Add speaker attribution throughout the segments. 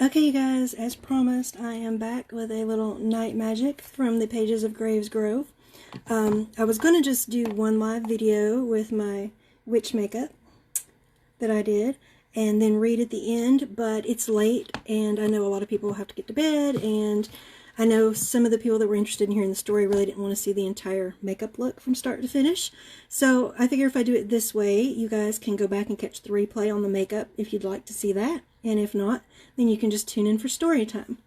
Speaker 1: Okay, you guys, as promised, I am back with a little night magic from the pages of Graves Grove. I was going to just do one live video with my witch makeup that I did, and then read at the end, but it's late, and I know a lot of people have to get to bed, and I know some of the people that were interested in hearing the story really didn't want to see the entire makeup look from start to finish. So I figure if I do it this way, you guys can go back and catch the replay on the makeup if you'd like to see that. And if not, then you can just tune in for story time.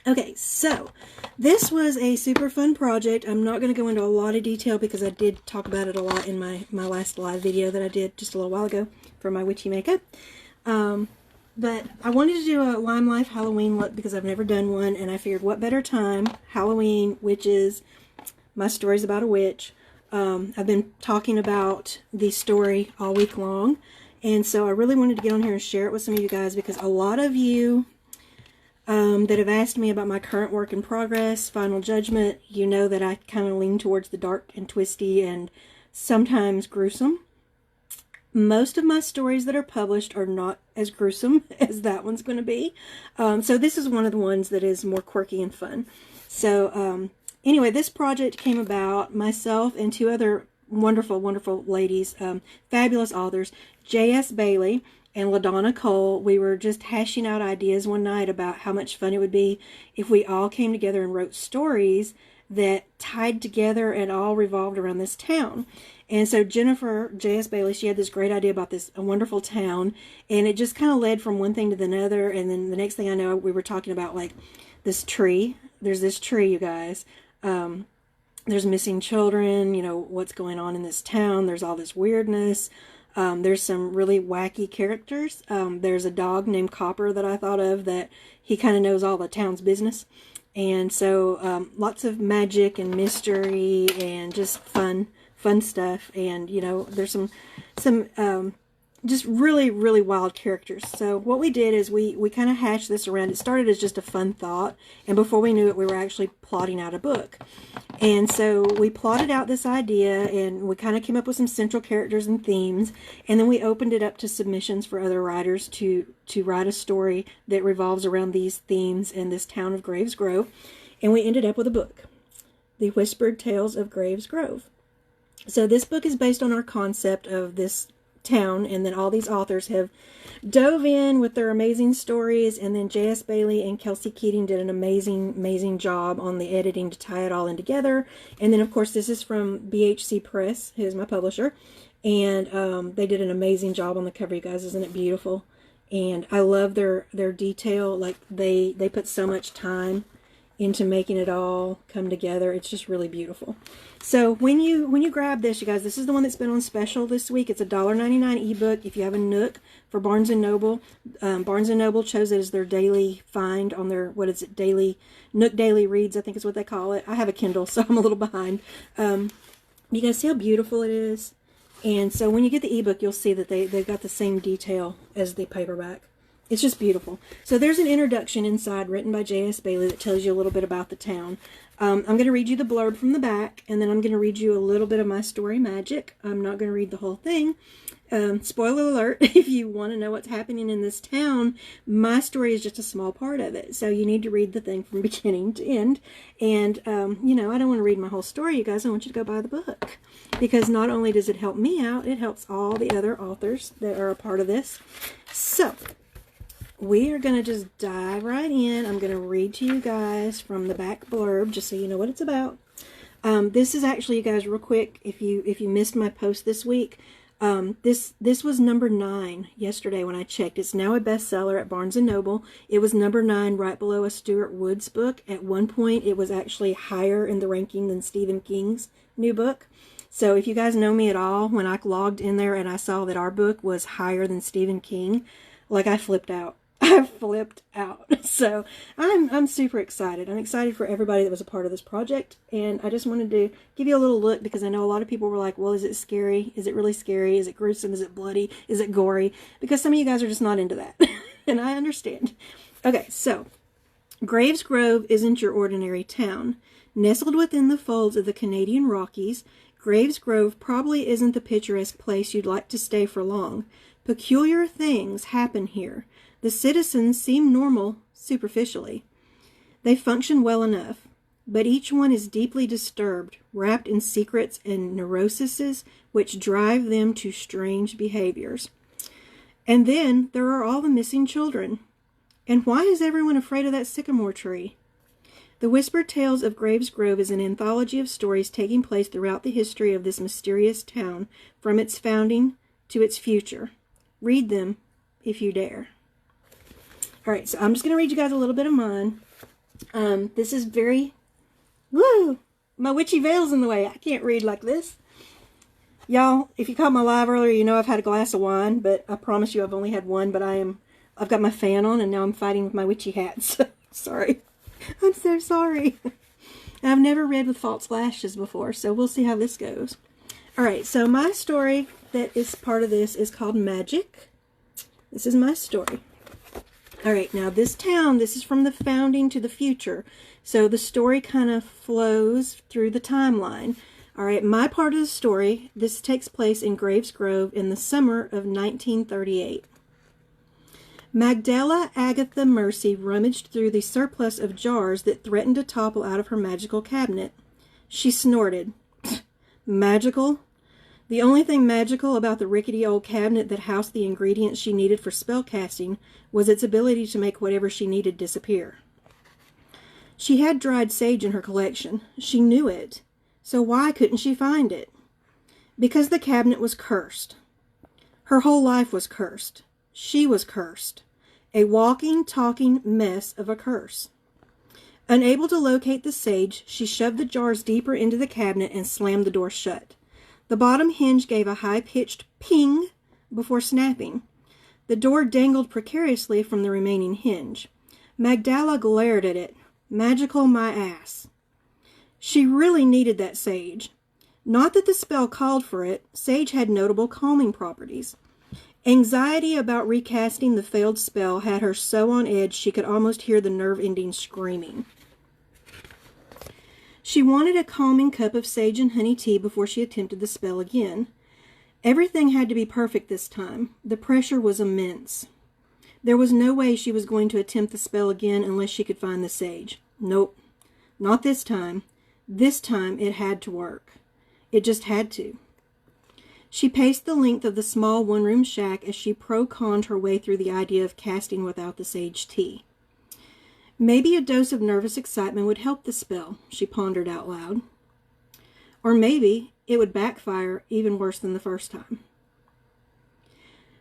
Speaker 1: Okay, so this was a super fun project. I'm not going to go into a lot of detail because I did talk about it a lot in my last live video that I did just a little while ago for my witchy makeup. But I wanted to do a Lime Life Halloween look because I've never done one, and I figured what better time, Halloween, witches, my story's about a witch. I've been talking about the story all week long, and so I really wanted to get on here and share it with some of you guys because a lot of you that have asked me about my current work in progress, Final Judgment, you know that I kind of lean towards the dark and twisty and sometimes gruesome. Most of my stories that are published are not as gruesome as that one's going to be. So this is one of the ones that is more quirky and fun. So anyway, this project came about myself and two other wonderful, wonderful ladies, fabulous authors, J.S. Bailey and LaDonna Cole. We were just hashing out ideas one night about how much fun it would be if we all came together and wrote stories that tied together and all revolved around this town. And so Jennifer, J.S. Bailey, she had this great idea about this a wonderful town, and it just kind of led from one thing to the other, and then the next thing I know, we were talking about, like, this tree. There's this tree, you guys. There's missing children, you know, what's going on in this town. There's all this weirdness. There's some really wacky characters. There's a dog named Copper that I thought of that he kind of knows all the town's business. And so lots of magic and mystery and just fun stuff. And, you know, there's some just really, really wild characters. So what we did is we kind of hashed this around. It started as just a fun thought, and before we knew it, we were actually plotting out a book. And so we plotted out this idea, and we kind of came up with some central characters and themes, and then we opened it up to submissions for other writers to write a story that revolves around these themes in this town of Graves Grove, and we ended up with a book, The Whispered Tales of Graves Grove. So this book is based on our concept of this town, and then all these authors have dove in with their amazing stories, and then J.S. Bailey and Kelsey Keating did an amazing job on the editing to tie it all in together. And then of course this is from BHC Press, who's my publisher, and they did an amazing job on the cover, you guys. Isn't it beautiful? And I love their detail. Like they put so much time into making it all come together. It's just really beautiful. So when you grab this, you guys, this is the one that's been on special this week. It's a $1.99 ebook. If you have a Nook for Barnes & Noble, Barnes & Noble chose it as their daily find on their, what is it, Nook Daily Reads, I think is what they call it. I have a Kindle, so I'm a little behind. You guys see how beautiful it is? And so when you get the ebook, you'll see that they've got the same detail as the paperback. It's just beautiful. So there's an introduction inside written by J.S. Bailey that tells you a little bit about the town. I'm going to read you the blurb from the back, and then I'm going to read you a little bit of my story, Magic. I'm not going to read the whole thing. Spoiler alert, if you want to know what's happening in this town, my story is just a small part of it. So you need to read the thing from beginning to end. And, you know, I don't want to read my whole story, you guys. I want you to go buy the book. Because not only does it help me out, it helps all the other authors that are a part of this. So we are going to just dive right in. I'm going to read to you guys from the back blurb, just so you know what it's about. This is actually, you guys, real quick, if you missed my post this week, this was number 9 yesterday when I checked. It's now a bestseller at Barnes & Noble. It was number 9 right below a Stuart Woods book. At one point, it was actually higher in the ranking than Stephen King's new book. So if you guys know me at all, when I logged in there and I saw that our book was higher than Stephen King, like, I flipped out. I flipped out. So I'm super excited. I'm excited for everybody that was a part of this project, and I just wanted to give you a little look because I know a lot of people were like, well, is it scary? Is it really scary? Is it gruesome? Is it bloody? Is it gory? Because some of you guys are just not into that, and I understand. Okay, so Graves Grove isn't your ordinary town. Nestled within the folds of the Canadian Rockies, Graves Grove probably isn't the picturesque place you'd like to stay for long. Peculiar things happen here. The citizens seem normal superficially. They function well enough, but each one is deeply disturbed, wrapped in secrets and neuroses which drive them to strange behaviors. And then there are all the missing children. And why is everyone afraid of that sycamore tree? The Whispered Tales of Graves Grove is an anthology of stories taking place throughout the history of this mysterious town, from its founding to its future. Read them if you dare. All right, so I'm just going to read you guys a little bit of mine. This is very... Woo! My witchy veil's in the way. I can't read like this. Y'all, if you caught my live earlier, you know I've had a glass of wine, but I promise you I've only had one, but I've got my fan on, and now I'm fighting with my witchy hat, so sorry. I'm so sorry. I've never read with false lashes before, so we'll see how this goes. Alright, so my story that is part of this is called Magick. This is my story. Alright, now this town, this is from the founding to the future, so the story kind of flows through the timeline. Alright, my part of the story, this takes place in Graves Grove in the summer of 1938. Magdala Agatha Mercy rummaged through the surplus of jars that threatened to topple out of her magical cabinet. She snorted. Magical? The only thing magical about the rickety old cabinet that housed the ingredients she needed for spell casting was its ability to make whatever she needed disappear. She had dried sage in her collection. She knew it. So why couldn't she find it? Because the cabinet was cursed. Her whole life was cursed. She was cursed. A walking, talking mess of a curse. Unable to locate the sage, she shoved the jars deeper into the cabinet and slammed the door shut. The bottom hinge gave a high-pitched ping before snapping. The door dangled precariously from the remaining hinge. Magdala glared at it. Magical my ass. She really needed that sage. Not that the spell called for it. Sage had notable calming properties. Anxiety about recasting the failed spell had her so on edge she could almost hear the nerve endings screaming. She wanted a calming cup of sage and honey tea before she attempted the spell again. Everything had to be perfect this time. The pressure was immense. There was no way she was going to attempt the spell again unless she could find the sage. Nope, not this time. This time it had to work. It just had to. She paced the length of the small one-room shack as she pro-conned her way through the idea of casting without the sage tea. Maybe a dose of nervous excitement would help the spell, she pondered out loud. Or maybe it would backfire even worse than the first time.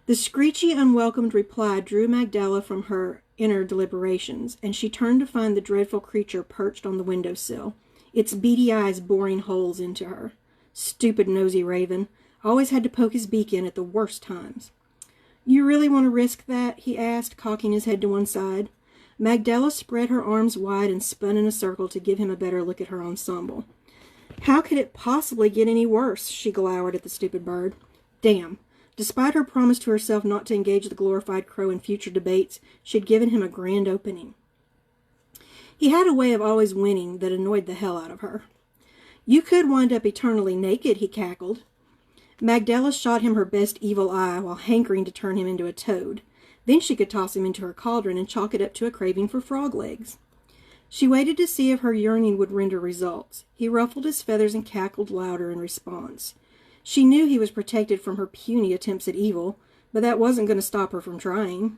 Speaker 1: The screechy, unwelcomed reply drew Magdala from her inner deliberations, and she turned to find the dreadful creature perched on the windowsill, its beady eyes boring holes into her. Stupid nosy raven. Always had to poke his beak in at the worst times. You really want to risk that? He asked, cocking his head to one side. Magdala spread her arms wide and spun in a circle to give him a better look at her ensemble. How could it possibly get any worse? She glowered at the stupid bird. Damn. Despite her promise to herself not to engage the glorified crow in future debates, she had given him a grand opening. He had a way of always winning that annoyed the hell out of her. You could wind up eternally naked, he cackled. Magdala shot him her best evil eye while hankering to turn him into a toad. Then she could toss him into her cauldron and chalk it up to a craving for frog legs. She waited to see if her yearning would render results. He ruffled his feathers and cackled louder in response. She knew he was protected from her puny attempts at evil, but that wasn't going to stop her from trying.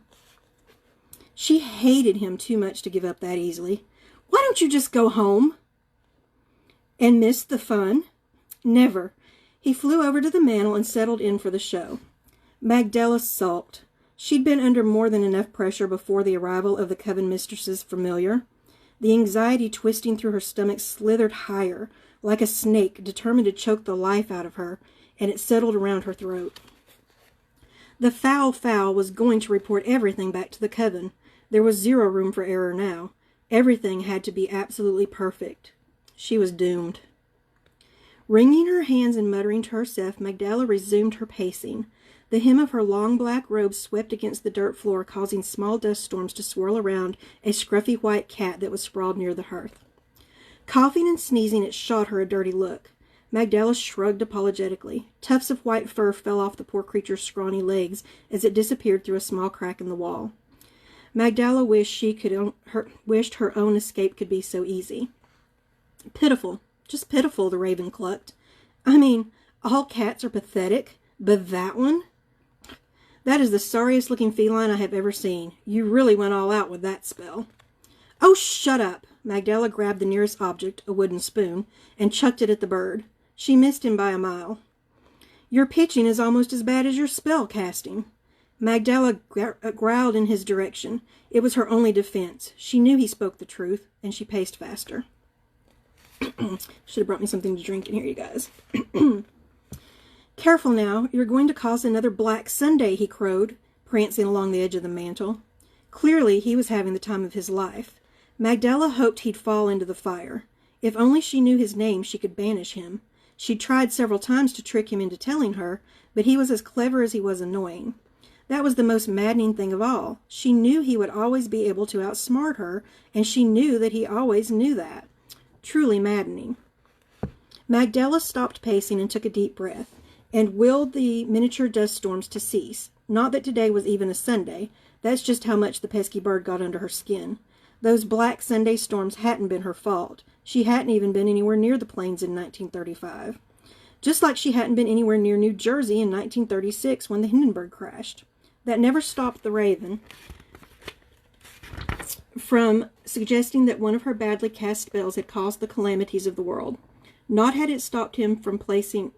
Speaker 1: She hated him too much to give up that easily. Why don't you just go home? And miss the fun? Never. He flew over to the mantel and settled in for the show. Magdala sulked. She'd been under more than enough pressure before the arrival of the coven mistress's familiar. The anxiety twisting through her stomach slithered higher, like a snake determined to choke the life out of her, and it settled around her throat. The foul was going to report everything back to the coven. There was zero room for error now. Everything had to be absolutely perfect. She was doomed. Wringing her hands and muttering to herself, Magdala resumed her pacing. The hem of her long black robe swept against the dirt floor, causing small dust storms to swirl around a scruffy white cat that was sprawled near the hearth. Coughing and sneezing, it shot her a dirty look. Magdala shrugged apologetically. Tufts of white fur fell off the poor creature's scrawny legs as it disappeared through a small crack in the wall. Magdala wished her own escape could be so easy. Pitiful, just pitiful, the raven clucked. I mean, all cats are pathetic, but that one? That is the sorriest looking feline I have ever seen. You really went all out with that spell. Oh, shut up! Magdala grabbed the nearest object, a wooden spoon, and chucked it at the bird. She missed him by a mile. Your pitching is almost as bad as your spell casting. Magdala growled in his direction. It was her only defense. She knew he spoke the truth, and she paced faster. Should have brought me something to drink in here, you guys. Careful now, you're going to cause another Black Sunday, he crowed, prancing along the edge of the mantel. Clearly, he was having the time of his life. Magdala hoped he'd fall into the fire. If only she knew his name, she could banish him. She'd tried several times to trick him into telling her, but he was as clever as he was annoying. That was the most maddening thing of all. She knew he would always be able to outsmart her, and she knew that he always knew that. Truly maddening. Magdala stopped pacing and took a deep breath, and willed the miniature dust storms to cease. Not that today was even a Sunday. That's just how much the pesky bird got under her skin. Those Black Sunday storms hadn't been her fault. She hadn't even been anywhere near the plains in 1935. Just like she hadn't been anywhere near New Jersey in 1936 when the Hindenburg crashed. That never stopped the raven from suggesting that one of her badly cast spells had caused the calamities of the world. Nor had it stopped him from placing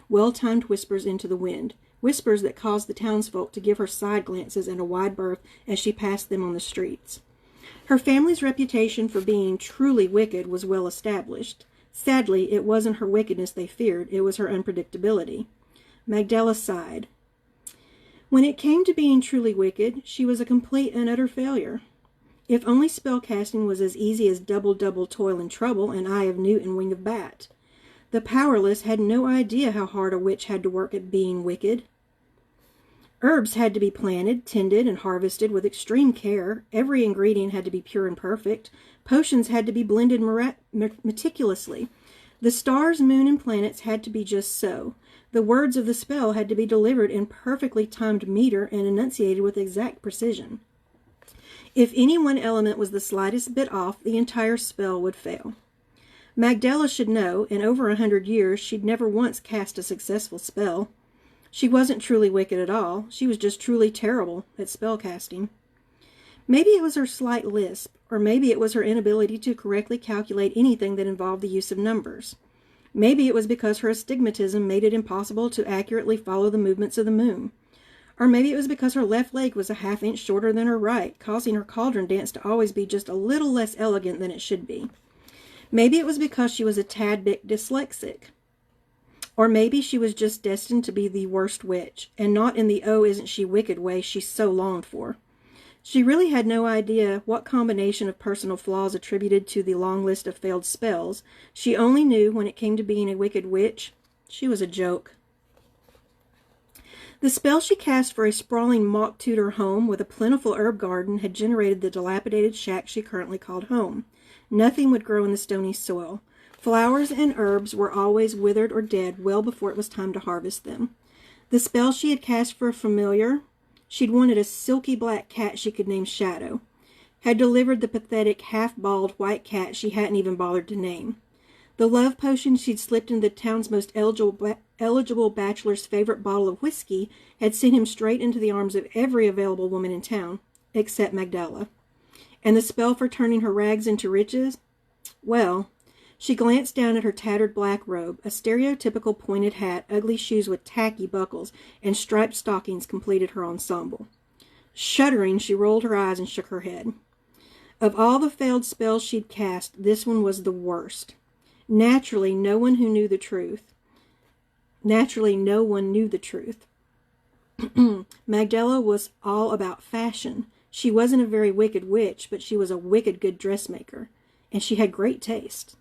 Speaker 1: well-timed whispers into the wind, whispers that caused the townsfolk to give her side glances and a wide berth as she passed them on the streets. Her family's reputation for being truly wicked was well established. Sadly, it wasn't her wickedness they feared, it was her unpredictability. Magdala sighed. When it came to being truly wicked, she was a complete and utter failure. If only spellcasting was as easy as double toil and trouble and eye of newt and wing of bat. The powerless had no idea how hard a witch had to work at being wicked. Herbs had to be planted, tended, and harvested with extreme care. Every ingredient had to be pure and perfect. Potions had to be blended meticulously. The stars, moon, and planets had to be just so. The words of the spell had to be delivered in perfectly timed meter and enunciated with exact precision. If any one element was the slightest bit off, the entire spell would fail. Magdala should know, in over 100 years, she'd never once cast a successful spell. She wasn't truly wicked at all. She was just truly terrible at spellcasting. Maybe it was her slight lisp, or maybe it was her inability to correctly calculate anything that involved the use of numbers. Maybe it was because her astigmatism made it impossible to accurately follow the movements of the moon. Or maybe it was because her left leg was a half-inch shorter than her right, causing her cauldron dance to always be just a little less elegant than it should be. Maybe it was because she was a tad bit dyslexic. Or maybe she was just destined to be the worst witch, and not in the oh isn't she wicked way she so longed for. She really had no idea what combination of personal flaws attributed to the long list of failed spells. She only knew when it came to being a wicked witch, she was a joke. The spell she cast for a sprawling mock Tudor home with a plentiful herb garden had generated the dilapidated shack she currently called home. Nothing would grow in the stony soil. Flowers and herbs were always withered or dead well before it was time to harvest them. The spell she had cast for a familiar, she'd wanted a silky black cat she could name Shadow, had delivered the pathetic half-bald white cat she hadn't even bothered to name. The love potion she'd slipped into the town's most eligible bachelor's favorite bottle of whiskey had sent him straight into the arms of every available woman in town, except Magdala. And the spell for turning her rags into riches? Well, she glanced down at her tattered black robe. A stereotypical pointed hat, ugly shoes with tacky buckles, and striped stockings completed her ensemble. Shuddering, she rolled her eyes and shook her head. Of all the failed spells she'd cast, this one was the worst. Naturally, no one knew the truth. Magdala was all about fashion. She wasn't a very wicked witch, but she was a wicked good dressmaker, and she had great taste.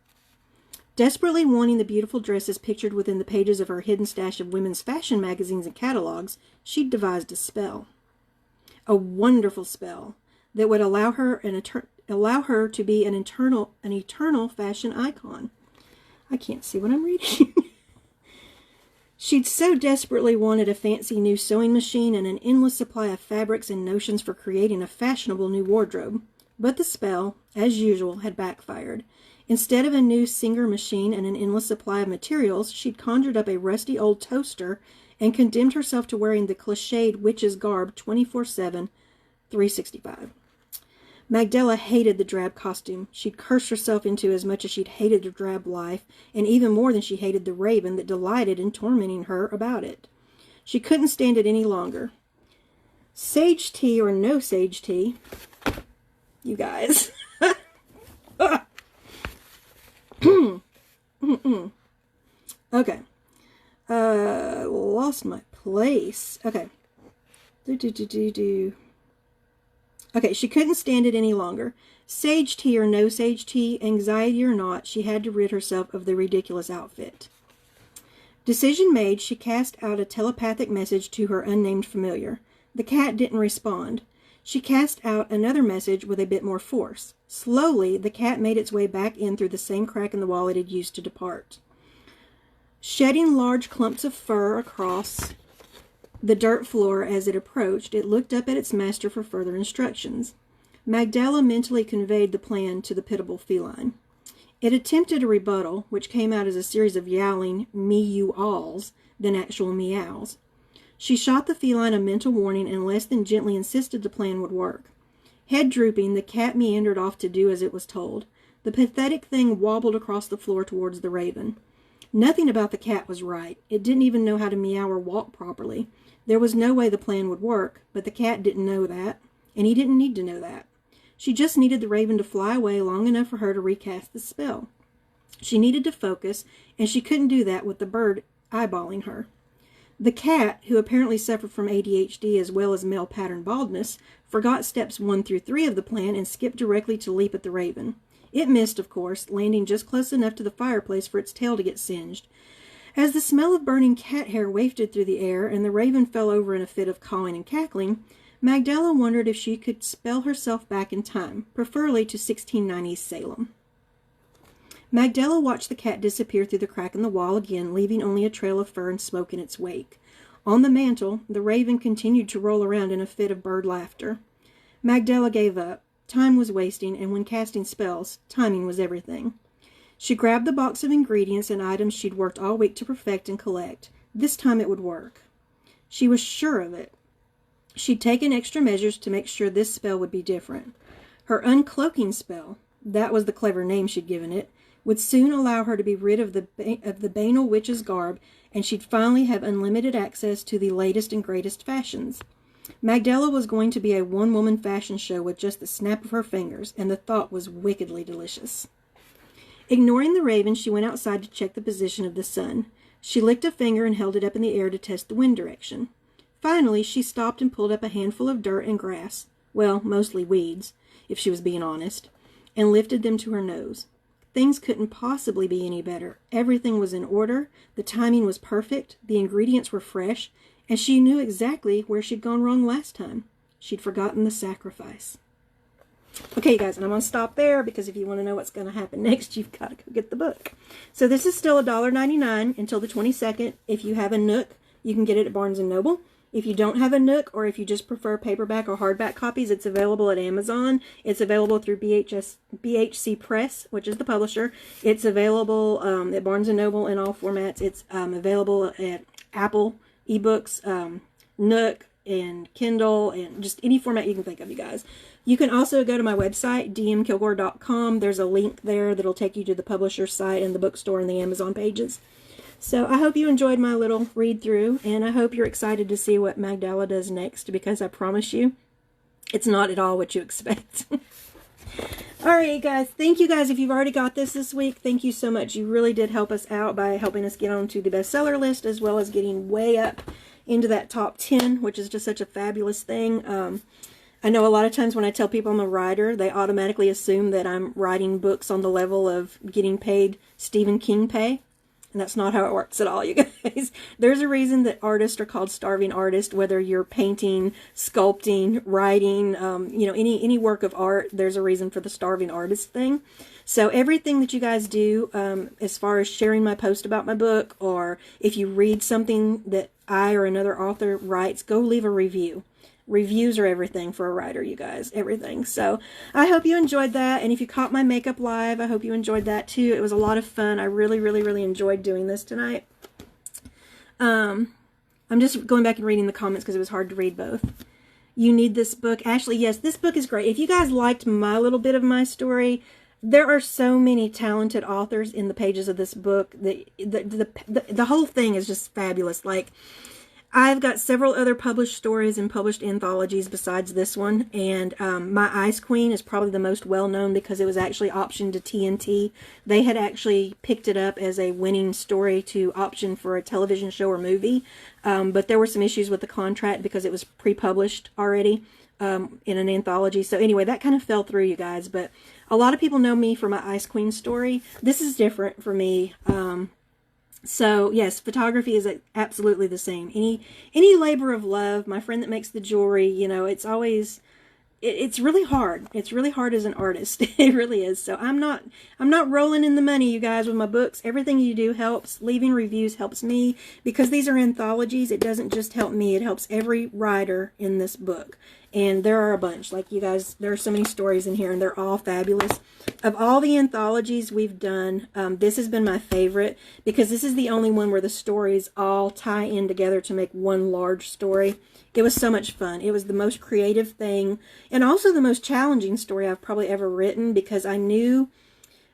Speaker 1: Desperately wanting the beautiful dresses pictured within the pages of her hidden stash of women's fashion magazines and catalogs, she'd devised a spell. A wonderful spell that would allow her to be an eternal fashion icon. I can't see what I'm reading. She'd so desperately wanted a fancy new sewing machine and an endless supply of fabrics and notions for creating a fashionable new wardrobe. But the spell, as usual, had backfired. Instead of a new Singer machine and an endless supply of materials, she'd conjured up a rusty old toaster and condemned herself to wearing the cliched witch's garb 24/7, 365. Magdala hated the drab costume. She'd cursed herself into as much as she'd hated her drab life, and even more than she hated the raven that delighted in tormenting her about it. She couldn't stand it any longer. Sage tea or no sage tea, you guys. Okay. Lost my place. Okay. Okay, she couldn't stand it any longer. Sage tea or no sage tea, anxiety or not, she had to rid herself of the ridiculous outfit. Decision made, she cast out a telepathic message to her unnamed familiar. The cat didn't respond. She cast out another message with a bit more force. Slowly, the cat made its way back in through the same crack in the wall it had used to depart. Shedding large clumps of fur across the dirt floor as it approached, it looked up at its master for further instructions. Magdala mentally conveyed the plan to the pitiable feline. It attempted a rebuttal, which came out as a series of yowling me-you-alls than actual meows. She shot the feline a mental warning and less than gently insisted the plan would work. Head drooping, the cat meandered off to do as it was told. The pathetic thing wobbled across the floor towards the raven. Nothing about the cat was right. It didn't even know how to meow or walk properly. There was no way the plan would work, but the cat didn't know that, and he didn't need to know that. She just needed the raven to fly away long enough for her to recast the spell. She needed to focus, and she couldn't do that with the bird eyeballing her. The cat, who apparently suffered from ADHD as well as male pattern baldness, forgot steps 1 through 3 of the plan and skipped directly to leap at the raven. It missed, of course, landing just close enough to the fireplace for its tail to get singed. As the smell of burning cat hair wafted through the air and the raven fell over in a fit of cawing and cackling, Magdala wondered if she could spell herself back in time, preferably to 1690s Salem. Magdala watched the cat disappear through the crack in the wall again, leaving only a trail of fur and smoke in its wake. On the mantel, the raven continued to roll around in a fit of bird laughter. Magdala gave up. Time was wasting, and when casting spells, timing was everything. She grabbed the box of ingredients and items she'd worked all week to perfect and collect. This time it would work. She was sure of it. She'd taken extra measures to make sure this spell would be different. Her uncloaking spell, that was the clever name she'd given it, would soon allow her to be rid of the banal witch's garb, and she'd finally have unlimited access to the latest and greatest fashions. Magdala was going to be a one-woman fashion show with just the snap of her fingers, and the thought was wickedly delicious. Ignoring the raven, she went outside to check the position of the sun. She licked a finger and held it up in the air to test the wind direction. Finally, she stopped and pulled up a handful of dirt and grass, well, mostly weeds, if she was being honest, and lifted them to her nose. Things couldn't possibly be any better. Everything was in order, the timing was perfect, the ingredients were fresh, and she knew exactly where she'd gone wrong last time. She'd forgotten the sacrifice. Okay, you guys, and I'm going to stop there because if you want to know what's going to happen next, you've got to go get the book. So this is still $1.99 until the 22nd. If you have a Nook, you can get it at Barnes & Noble. If you don't have a Nook, or if you just prefer paperback or hardback copies, it's available at Amazon. It's available through BHC Press, which is the publisher. It's available at Barnes & Noble in all formats. It's available at Apple eBooks, Nook, and Kindle, and just any format you can think of, you guys. You can also go to my website, dmkilgore.com. There's a link there that'll take you to the publisher's site and the bookstore and the Amazon pages. So I hope you enjoyed my little read through, and I hope you're excited to see what Magdala does next, because I promise you, it's not at all what you expect. Alright, guys. Thank you, guys. If you've already got this week, thank you so much. You really did help us out by helping us get onto the bestseller list, as well as getting way up into that top 10, which is just such a fabulous thing. I know a lot of times when I tell people I'm a writer, they automatically assume that I'm writing books on the level of getting paid Stephen King pay. And that's not how it works at all, you guys. There's a reason that artists are called starving artists, whether you're painting, sculpting, writing, you know, any work of art, there's a reason for the starving artist thing. So everything that you guys do, as far as sharing my post about my book, or if you read something that I or another author writes, go leave a review. Reviews are everything for a writer, you guys. Everything. So I hope you enjoyed that. And if you caught my makeup live, I hope you enjoyed that too. It was a lot of fun. I really, really, really enjoyed doing this tonight. I'm just going back and reading the comments because it was hard to read both. You need this book. Ashley, yes, this book is great. If you guys liked my little bit of my story, there are so many talented authors in the pages of this book. The whole thing is just fabulous. Like, I've got several other published stories and published anthologies besides this one, and My Ice Queen is probably the most well-known because it was actually optioned to TNT. They had actually picked it up as a winning story to option for a television show or movie, but there were some issues with the contract because it was pre-published already in an anthology. So anyway, that kind of fell through, you guys, but a lot of people know me for My Ice Queen story. This is different for me. So yes, photography is absolutely the same. Any labor of love, my friend that makes the jewelry, you know, it's always, it's really hard. It's really hard as an artist. It really is. So I'm not rolling in the money, you guys, with my books. Everything you do helps. Leaving reviews helps me because these are anthologies. It doesn't just help me. It helps every writer in this book. And there are a bunch. Like, you guys, there are so many stories in here, and they're all fabulous. Of all the anthologies we've done, this has been my favorite because this is the only one where the stories all tie in together to make one large story. It was so much fun. It was the most creative thing, and also the most challenging story I've probably ever written because I knew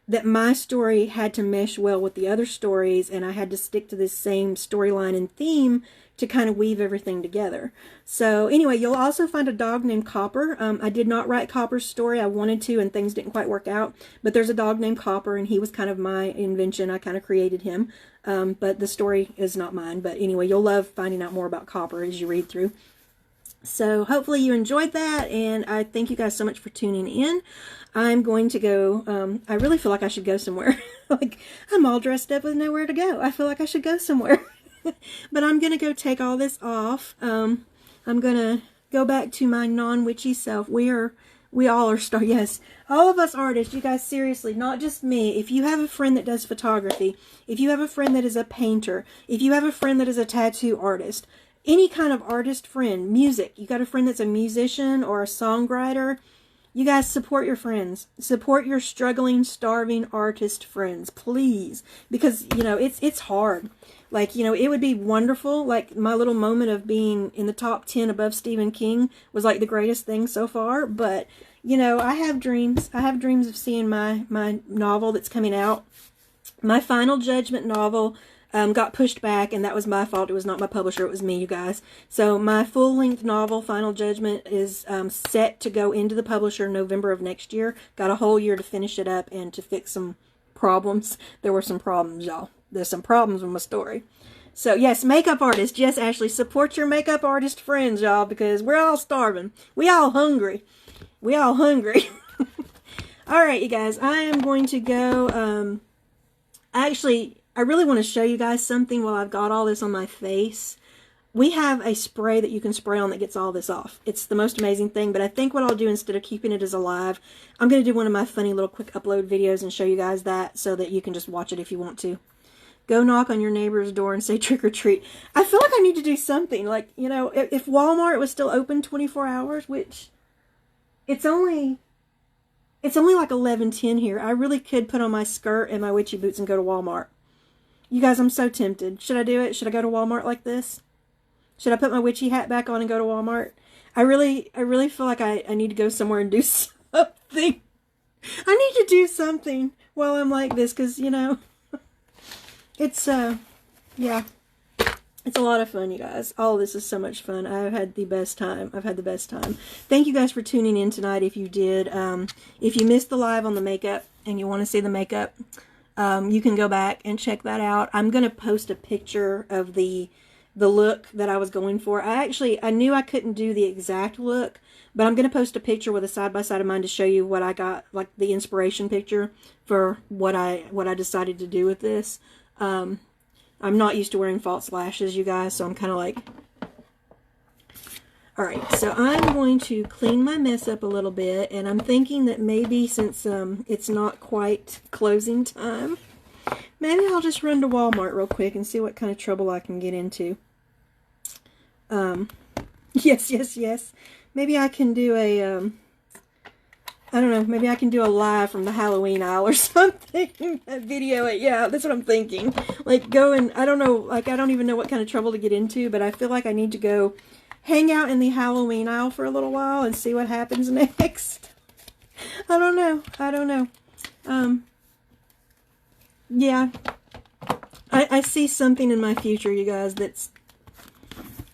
Speaker 1: that my story had to mesh well with the other stories, and I had to stick to this same storyline and theme to kind of weave everything together. So anyway, you'll also find a dog named Copper. I did not write Copper's story. I wanted to, and things didn't quite work out. But there's a dog named Copper, and he was kind of my invention. I kind of created him. But the story is not mine. But anyway, you'll love finding out more about Copper as you read through. So hopefully you enjoyed that, and I thank you guys so much for tuning in. I'm going to go, I really feel like I should go somewhere. Like, I'm all dressed up with nowhere to go. I feel like I should go somewhere. But I'm going to go take all this off. I'm going to go back to my non-witchy self. We all are yes, all of us artists, you guys, seriously, not just me. If you have a friend that does photography, if you have a friend that is a painter, if you have a friend that is a tattoo artist, any kind of artist friend, music, you got a friend that's a musician or a songwriter, you guys support your friends. Support your struggling, starving artist friends, please. Because, you know, it's hard. Like, you know, it would be wonderful. Like, my little moment of being in the top 10 above Stephen King was like the greatest thing so far. But, you know, I have dreams. I have dreams of seeing my novel that's coming out. My Final Judgment novel got pushed back, and that was my fault. It was not my publisher. It was me, you guys. So my full-length novel, Final Judgment, is set to go into the publisher in November of next year. Got a whole year to finish it up and to fix some problems. There were some problems, y'all. There's some problems with my story. So, yes, makeup artists. Yes, Ashley, support your makeup artist friends, y'all, because we're all starving. We all hungry. We all hungry. All right, you guys, I am going to go, actually, I really want to show you guys something while I've got all this on my face. We have a spray that you can spray on that gets all this off. It's the most amazing thing, but I think what I'll do instead of keeping it as alive, I'm going to do one of my funny little quick upload videos and show you guys that so that you can just watch it if you want to. Go knock on your neighbor's door and say trick or treat. I feel like I need to do something. Like, you know, if Walmart was still open 24 hours, which it's only like 11:10 here. I really could put on my skirt and my witchy boots and go to Walmart. You guys, I'm so tempted. Should I do it? Should I go to Walmart like this? Should I put my witchy hat back on and go to Walmart? I really feel like I need to go somewhere and do something. I need to do something while I'm like this, because, you know, it's, yeah. It's a lot of fun, you guys. All of this is so much fun. I've had the best time. I've had the best time. Thank you guys for tuning in tonight if you did. If you missed the live on the makeup and you want to see the makeup, you can go back and check that out. I'm going to post a picture of the look that I was going for. I knew I couldn't do the exact look, but I'm going to post a picture with a side-by-side of mine to show you what I got, like the inspiration picture for what I decided to do with this. I'm not used to wearing false lashes, you guys, so I'm kind of like... Alright, so I'm going to clean my mess up a little bit, and I'm thinking that maybe since it's not quite closing time, maybe I'll just run to Walmart real quick and see what kind of trouble I can get into. Yes. Maybe I can do a, I don't know, maybe I can do a live from the Halloween aisle or something. A video, yeah, that's what I'm thinking. Like, go and, I don't know, like, I don't even know what kind of trouble to get into, but I feel like I need to go hang out in the Halloween aisle for a little while and see what happens next. I don't know. Yeah. I see something in my future, you guys, that's...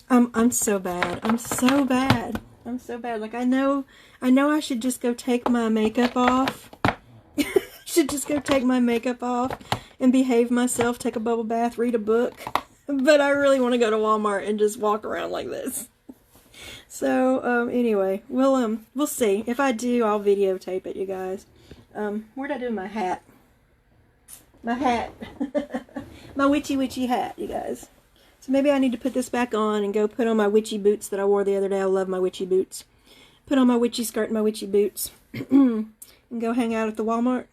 Speaker 1: I'm so bad. I'm so bad. Like, I know I should just go take my makeup off. Should just go take my makeup off and behave myself, take a bubble bath, read a book. But I really want to go to Walmart and just walk around like this. So, anyway, we'll see. If I do, I'll videotape it, you guys. Where'd I do my hat? My hat. My witchy hat, you guys. So maybe I need to put this back on and go put on my witchy boots that I wore the other day. I love my witchy boots. Put on my witchy skirt and my witchy boots. And go hang out at the Walmart.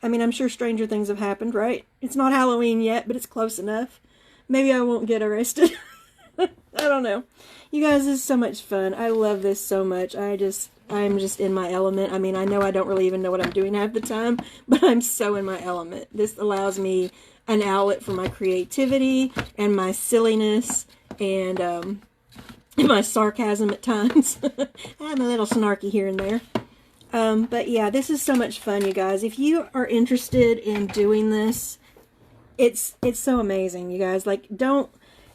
Speaker 1: I mean, I'm sure stranger things have happened, right? It's not Halloween yet, but it's close enough. Maybe I won't get arrested. I don't know. You guys, this is so much fun. I love this so much. I'm just in my element. I mean, I know I don't really even know what I'm doing half the time, but I'm so in my element. This allows me an outlet for my creativity and my silliness and my sarcasm at times. I'm a little snarky here and there. But yeah, this is so much fun, you guys. If you are interested in doing this, it's so amazing, you guys. Like, don't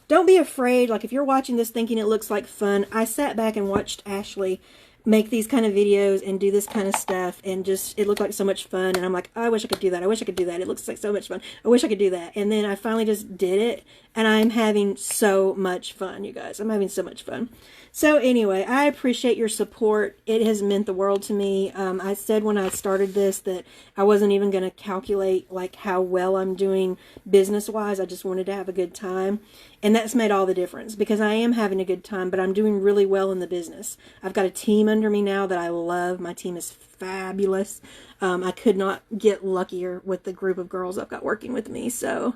Speaker 1: be afraid. Like, if you're watching this thinking it looks like fun, I sat back and watched Ashley make these kind of videos and do this kind of stuff, and just, it looked like so much fun, and I'm like, oh, I wish I could do that. I wish I could do that. It looks like so much fun. I wish I could do that. And then I finally just did it, and I'm having so much fun, you guys. I'm having so much fun. So anyway, I appreciate your support. It has meant the world to me. I said when I started this that I wasn't even going to calculate like how well I'm doing business-wise. I just wanted to have a good time. And that's made all the difference, because I am having a good time, but I'm doing really well in the business. I've got a team under me now that I love. My team is fabulous. I could not get luckier with the group of girls I've got working with me. So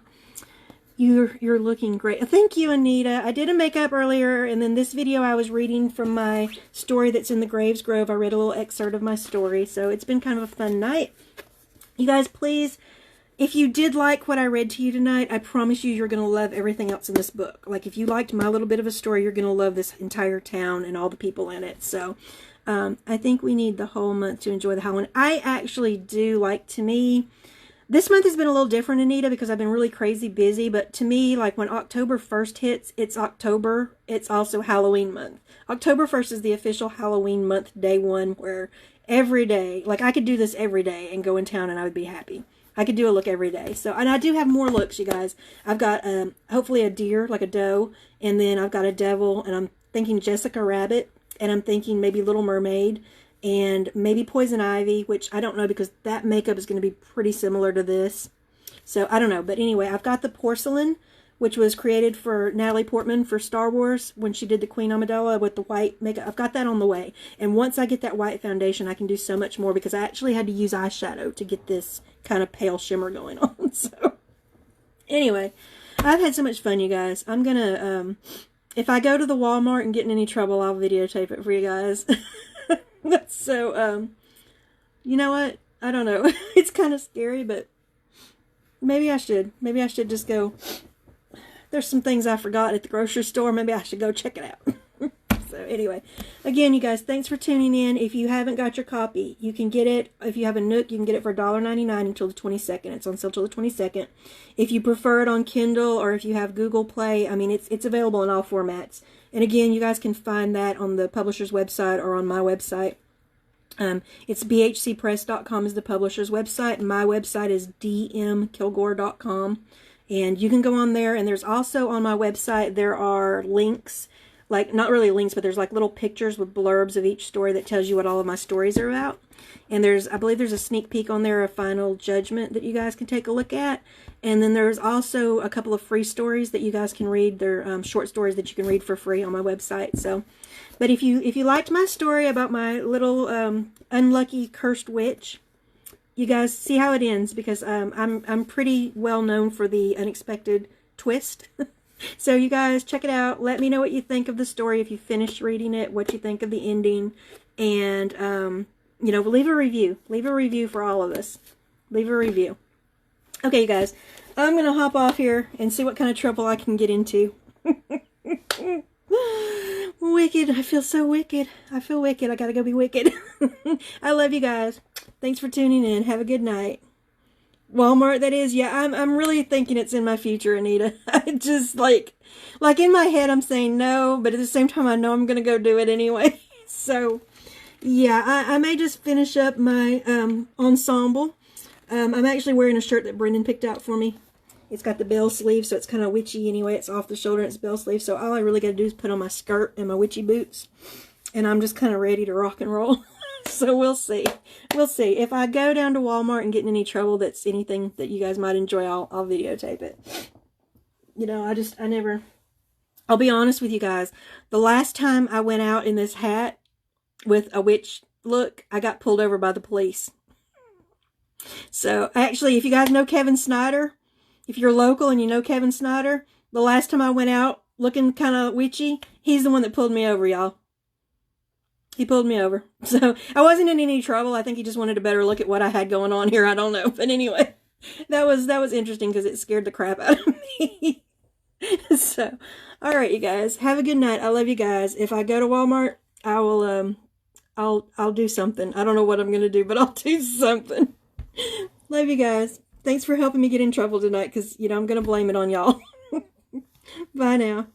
Speaker 1: you're looking great. Thank you, Anita. I did a makeup earlier, and then this video I was reading from my story that's in the Graves Grove. I read a little excerpt of my story, so it's been kind of a fun night. You guys, please, if you did like what I read to you tonight, I promise you're going to love everything else in this book. Like, if you liked my little bit of a story, you're going to love this entire town and all the people in it. So, I think we need the whole month to enjoy the Halloween. I actually do, like, to me, this month has been a little different, Anita, because I've been really crazy busy. But to me, like, when October 1st hits, it's October. It's also Halloween month. October 1st is the official Halloween month, day one, where every day, like, I could do this every day and go in town and I would be happy. I could do a look every day. So, and I do have more looks, you guys. I've got, hopefully a deer, like a doe, and then I've got a devil, and I'm thinking Jessica Rabbit, and I'm thinking maybe Little Mermaid, and maybe Poison Ivy, which I don't know because that makeup is going to be pretty similar to this. So, I don't know. But anyway, I've got the porcelain, which was created for Natalie Portman for Star Wars when she did the Queen Amidala with the white makeup. I've got that on the way. And once I get that white foundation, I can do so much more, because I actually had to use eyeshadow to get this kind of pale shimmer going on. So, anyway, I've had so much fun, you guys. I'm going to, if I go to the Walmart and get in any trouble, I'll videotape it for you guys. So, you know what? I don't know. It's kind of scary, but maybe I should. Maybe I should just go. There's some things I forgot at the grocery store. Maybe I should go check it out. So anyway, again, you guys, thanks for tuning in. If you haven't got your copy, you can get it. If you have a Nook, you can get it for $1.99 until the 22nd. It's on sale till the 22nd. If you prefer it on Kindle, or if you have Google Play, I mean, it's available in all formats. And again, you guys can find that on the publisher's website or on my website. It's bhcpress.com is the publisher's website. My website is dmkilgore.com. And you can go on there, and there's also on my website, there are links like, not really links, but there's like little pictures with blurbs of each story that tells you what all of my stories are about. And I believe there's a sneak peek on there, a final judgment that you guys can take a look at. And then there's also a couple of free stories that you guys can read. They're short stories that you can read for free on my website. So, but if you liked my story about my little unlucky cursed witch, you guys see how it ends, because I'm pretty well known for the unexpected twist. So you guys check it out. Let me know what you think of the story if you finished reading it, what you think of the ending, and you know, leave a review. Leave a review for all of us. Leave a review. Okay, you guys, I'm gonna hop off here and see what kind of trouble I can get into. Wicked. I feel so wicked. I feel wicked. I gotta go be wicked. I love you guys. Thanks for tuning in. Have a good night. Walmart, that is. Yeah, I'm really thinking it's in my future, Anita. I just, like in my head, I'm saying no, but at the same time, I know I'm gonna go do it anyway. So, yeah, I may just finish up my ensemble. I'm actually wearing a shirt that Brendan picked out for me. It's got the bell sleeve, so it's kind of witchy anyway. It's off the shoulder and it's bell sleeve. So all I really got to do is put on my skirt and my witchy boots. And I'm just kind of ready to rock and roll. So we'll see. We'll see. If I go down to Walmart and get in any trouble that's anything that you guys might enjoy, I'll videotape it. You know, I'll be honest with you guys. The last time I went out in this hat with a witch look, I got pulled over by the police. So actually, if you guys know Kevin Snyder, if you're local and you know Kevin Snyder, the last time I went out looking kind of witchy, he's the one that pulled me over, y'all. He pulled me over. So I wasn't in any trouble. I think he just wanted a better look at what I had going on here. I don't know. But anyway, that was interesting because it scared the crap out of me. So, all right, you guys. Have a good night. I love you guys. If I go to Walmart, I will, I'll do something. I don't know what I'm going to do, but I'll do something. Love you guys. Thanks for helping me get in trouble tonight, because, you know, I'm going to blame it on y'all. Bye now.